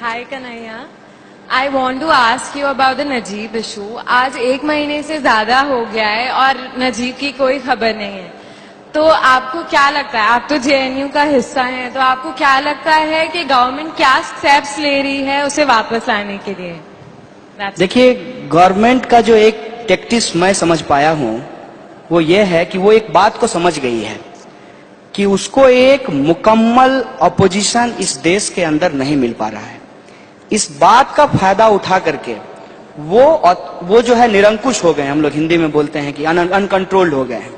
Hi Kanhaiya, I want to ask you about the Najeeb issue. आज 1 महीने से ज्यादा हो गया है और नजीब की कोई खबर नहीं है। तो आपको क्या लगता है, आप तो जेएनयू का हिस्सा हैं, तो आपको क्या लगता है कि गवर्नमेंट क्या स्टेप्स ले रही है उसे वापस लाने के लिए? देखिए, गवर्नमेंट का जो एक टैक्टिक्स मैं समझ पाया हूं वो ये है कि वो एक बात को समझ गई है कि उसको एक मुकम्मल अपोजिशन इस देश के अंदर नहीं मिल पा रहा है। इस बात का फायदा उठा करके वो जो है निरंकुश हो गए, हम लोग हिंदी में बोलते हैं कि अनकंट्रोल्ड हो गए हैं।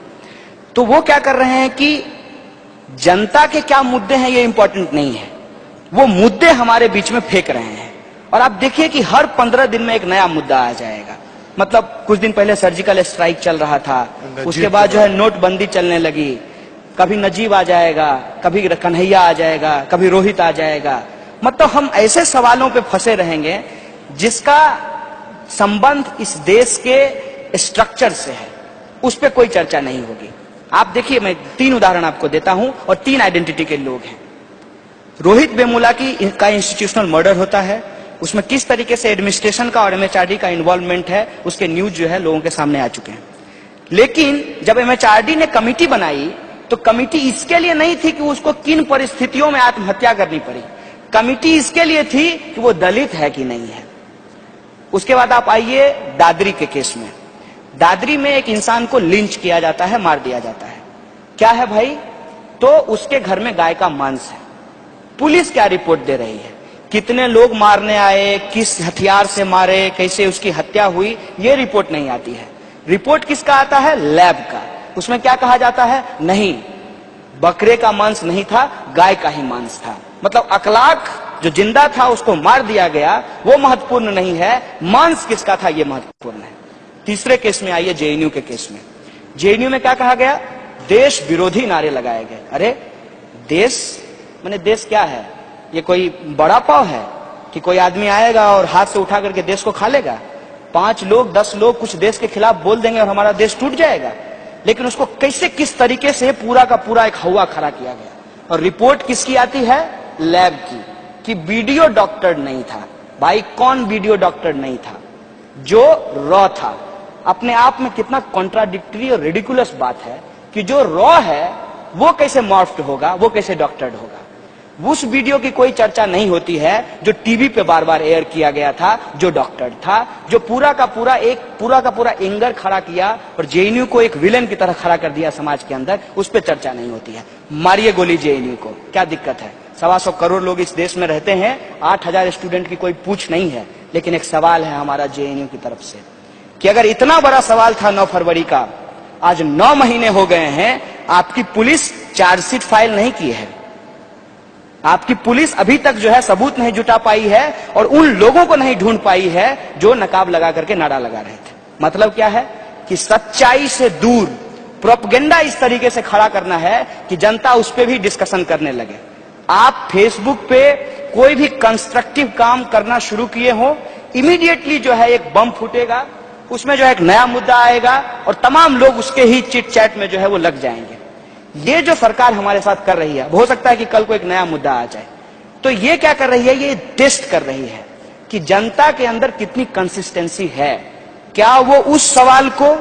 तो वो क्या कर रहे हैं कि जनता के क्या मुद्दे हैं ये इंपॉर्टेंट नहीं है, वो मुद्दे हमारे बीच में फेंक रहे हैं। और आप देखिए कि हर 15 दिन में एक नया मुद्दा आ जाएगा। मतलब कुछ दिन पहले सर्जिकल स्ट्राइक चल रहा था, उसके बाद जो है नोटबंदी चलने लगी, कभी नजीब आ जाएगा, कभी कन्हैया आ जाएगा, कभी रोहित आ जाएगा। मतलब हम ऐसे सवालों पे फंसे रहेंगे जिसका संबंध इस देश के स्ट्रक्चर से है, उस पर कोई चर्चा नहीं होगी। आप देखिए, मैं 3 उदाहरण आपको देता हूं और 3 आइडेंटिटी के लोग हैं। रोहित वेमुला का इंस्टीट्यूशनल मर्डर होता है, उसमें किस तरीके से एडमिनिस्ट्रेशन का और एमएचआरडी का इन्वॉल्वमेंट है उसके न्यूज जो है लोगों के सामने आ चुके हैं। लेकिन जब एमएचआरडी ने कमिटी बनाई तो कमिटी इसके लिए नहीं थी कि उसको किन परिस्थितियों में आत्महत्या करनी पड़ी, कमिटी इसके लिए थी कि वो दलित है कि नहीं है। उसके बाद आप आइए दादरी के केस में। दादरी में एक इंसान को लिंच किया जाता है, मार दिया जाता है। क्या है भाई? तो उसके घर में गाय का मांस है। पुलिस क्या रिपोर्ट दे रही है, कितने लोग मारने आए, किस हथियार से मारे, कैसे उसकी हत्या हुई, ये रिपोर्ट नहीं आती है। रिपोर्ट किसका आता है? लैब का। उसमें क्या कहा जाता है? नहीं, बकरे का मांस नहीं था, गाय का ही मांस था। मतलब अखलाक जो जिंदा था उसको मार दिया गया, वो महत्वपूर्ण नहीं है, मांस किसका था ये महत्वपूर्ण है। तीसरे केस में आइए, जेएनयू के केस में। जेएनयू में क्या कहा गया? देश विरोधी नारे लगाए गए। अरे देश माने देश क्या है? ये कोई बड़ा पाव है कि कोई आदमी आएगा और हाथ से उठा करके देश को खा लेगा? 5 लोग 10 लोग कुछ देश के खिलाफ बोल देंगे और हमारा देश टूट जाएगा। लेकिन उसको कैसे किस तरीके से पूरा का पूरा एक हवा खड़ा किया गया। और रिपोर्ट किसकी आती है? लैब की, कि वीडियो डॉक्टर नहीं था। भाई कौन वीडियो डॉक्टर नहीं था? जो रॉ था। अपने आप में कितना कॉन्ट्राडिक्टरी और रिडिकुलस बात है कि जो रॉ है वो कैसे मॉर्फ्ड होगा, वो कैसे डॉक्टर्ड होगा। उस वीडियो की कोई चर्चा नहीं होती है जो टीवी पे बार बार एयर किया गया था, जो डॉक्टर था, जो पूरा का पूरा एंगर खड़ा किया और जेएनयू को एक विलेन की तरह खड़ा कर दिया समाज के अंदर, उस पर चर्चा नहीं होती है। मारिए गोली जेएनयू को, क्या दिक्कत है? 125 करोड़ लोग इस देश में रहते हैं, 8000 स्टूडेंट की कोई पूछ नहीं है। लेकिन एक सवाल है हमारा जेएनयू की तरफ से कि अगर इतना बड़ा सवाल था 9 फरवरी का, आज 9 महीने हो गए हैं, आपकी पुलिस चार्जशीट फाइल नहीं की है, आपकी पुलिस अभी तक जो है सबूत नहीं जुटा पाई है और उन लोगों को नहीं ढूंढ पाई है जो नकाब लगा करके नारा लगा रहे थे। मतलब क्या है कि सच्चाई से दूर प्रोपेगेंडा इस तरीके से खड़ा करना है कि जनता उस पर भी डिस्कशन करने लगे। आप फेसबुक पे कोई भी कंस्ट्रक्टिव काम करना शुरू किए हो, इमीडिएटली जो है एक बम फूटेगा, उसमें जो है एक नया मुद्दा आएगा और तमाम लोग उसके ही चिट चैट में जो है वो लग जाएंगे। ये जो सरकार हमारे साथ कर रही है, हो सकता है कि कल को एक नया मुद्दा आ जाए, तो ये क्या कर रही है? ये टेस्ट कर रही है कि जनता के अंदर कितनी कंसिस्टेंसी है। क्या वो उस सवाल को,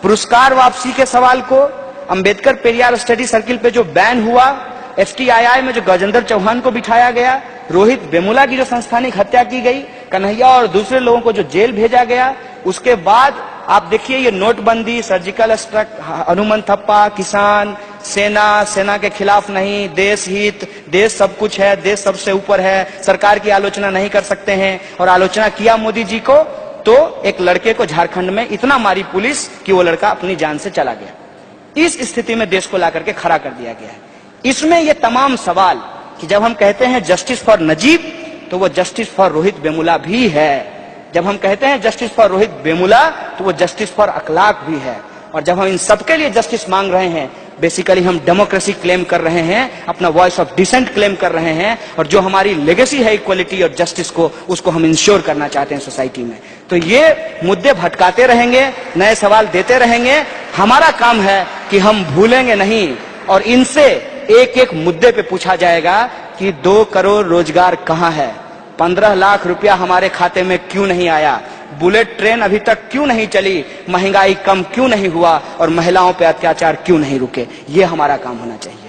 पुरस्कार वापसी के सवाल को, अंबेडकर पेरियार स्टडी सर्किल पे जो बैन हुआ, एफटीआईआई में जो गजेंद्र चौहान को बिठाया गया, रोहित वेमुला की जो संस्थानिक हत्या की गई, कन्हैया और दूसरे लोगों को जो जेल भेजा गया, उसके बाद आप देखिए ये नोटबंदी, सर्जिकल स्ट्राइक, हनुमान थप्पा, किसान, सेना के खिलाफ नहीं, देश हित, देश सब कुछ है, देश सबसे ऊपर है, सरकार की आलोचना नहीं कर सकते हैं। और आलोचना किया मोदी जी को तो एक लड़के को झारखंड में इतना मारी पुलिस कि वो लड़का अपनी जान से चला गया। इस स्थिति में देश को ला करके खड़ा कर दिया गया है। इसमें ये तमाम सवाल कि जब हम कहते हैं जस्टिस फॉर नजीब, तो वो जस्टिस फॉर रोहित वेमुला भी है। जब हम कहते हैं जस्टिस फॉर रोहित वेमुला, तो वो जस्टिस फॉर अखलाक भी है। और जब हम इन सबके लिए जस्टिस मांग रहे हैं, बेसिकली हम डेमोक्रेसी क्लेम कर रहे हैं, अपना वॉइस ऑफ डिसेंट क्लेम कर रहे हैं, और जो हमारी लेगेसी है इक्वलिटी और जस्टिस को, उसको हम इंश्योर करना चाहते हैं सोसाइटी में। तो ये मुद्दे भटकाते रहेंगे, नए सवाल देते रहेंगे। हमारा काम है कि हम भूलेंगे नहीं और इनसे एक एक मुद्दे पे पूछा जाएगा कि 2 करोड़ रोजगार कहां है, 15 लाख रुपया हमारे खाते में क्यों नहीं आया, बुलेट ट्रेन अभी तक क्यों नहीं चली, महंगाई कम क्यों नहीं हुआ और महिलाओं पे अत्याचार क्यों नहीं रुके। ये हमारा काम होना चाहिए।